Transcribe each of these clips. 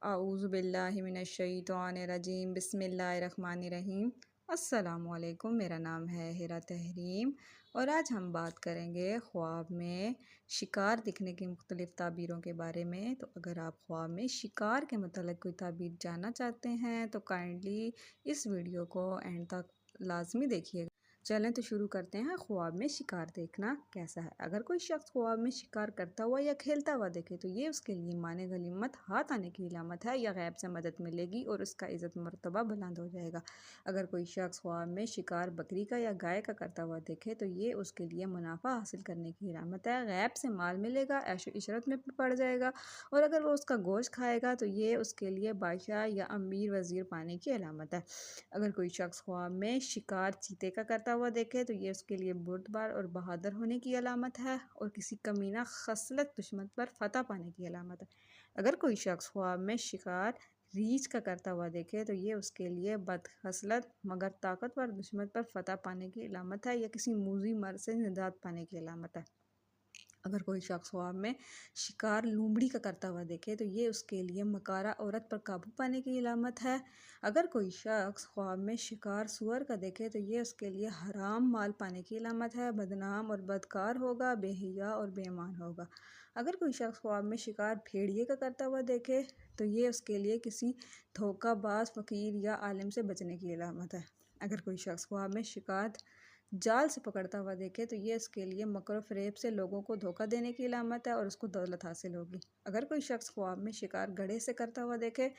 اعوذ باللہ من الشیطان الرجیم بسم اللہ الرحمن الرحیم۔ السلام علیکم، میرا نام ہے ہیرا تحریم اور آج ہم بات کریں گے خواب میں شکار دکھنے کی مختلف تعبیروں کے بارے میں۔ تو اگر آپ خواب میں شکار کے متعلق کوئی تعبیر جاننا چاہتے ہیں تو کائنڈلی اس ویڈیو کو اینڈ تک لازمی دیکھیے گا۔ چلیں تو شروع کرتے ہیں۔ خواب میں شکار دیکھنا کیسا ہے؟ اگر کوئی شخص خواب میں شکار کرتا ہوا یا کھیلتا ہوا دیکھے تو یہ اس کے لیے مانے غنیمت ہاتھ آنے کی علامت ہے یا غیب سے مدد ملے گی اور اس کا عزت مرتبہ بلند ہو جائے گا۔ اگر کوئی شخص خواب میں شکار بکری کا یا گائے کا کرتا ہوا دیکھے تو یہ اس کے لیے منافع حاصل کرنے کی علامت ہے، غیب سے مال ملے گا، عیش و عشرت میں پڑ جائے گا، اور اگر وہ اس کا گوشت کھائے گا تو یہ اس کے لیے بادشاہ یا امیر وزیر پانے کی علامت ہے۔ اگر کوئی شخص خواب میں شکار چیتے کا کرتا ہوا دیکھے تو یہ اس کے لیے بردبار اور بہادر ہونے کی علامت ہے اور کسی کمینہ خصلت دشمن پر فتح پانے کی علامت ہے۔ اگر کوئی شخص خواب میں شکار ریچھ کا کرتا ہوا دیکھے تو یہ اس کے لیے بدخصلت مگر طاقتور دشمن پر فتح پانے کی علامت ہے یا کسی موذی مرض سے نجات پانے کی علامت ہے۔ اگر کوئی شخص خواب میں شکار لومڑی کا کرتا ہوا دیکھے تو یہ اس کے لیے مکارہ عورت پر قابو پانے کی علامت ہے۔ اگر کوئی شخص خواب میں شکار سور کا دیکھے تو یہ اس کے لیے حرام مال پانے کی علامت ہے، بدنام اور بدکار ہوگا، بے حیا اور بے ایمان ہوگا۔ اگر کوئی شخص خواب میں شکار بھیڑیے کا کرتا ہوا دیکھے تو یہ اس کے لیے کسی دھوکہ باز فقیر یا عالم سے بچنے کی علامت ہے۔ اگر کوئی شخص خواب میں شکار جال سے پکڑتا ہوا دیکھے تو یہ اس کے لیے مکر و فریب سے لوگوں کو دھوکہ دینے کی علامت ہے اور اس کو دولت حاصل ہوگی۔ اگر کوئی شخص خواب میں شکار گڑھے سے کرتا ہوا دیکھے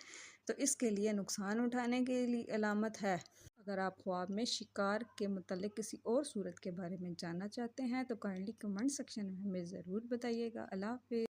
تو اس کے لیے نقصان اٹھانے کی علامت ہے۔ اگر آپ خواب میں شکار کے متعلق کسی اور صورت کے بارے میں جاننا چاہتے ہیں تو کائنڈلی کمنٹ سیکشن میں ہمیں ضرور بتائیے گا۔ اللہ حافظ۔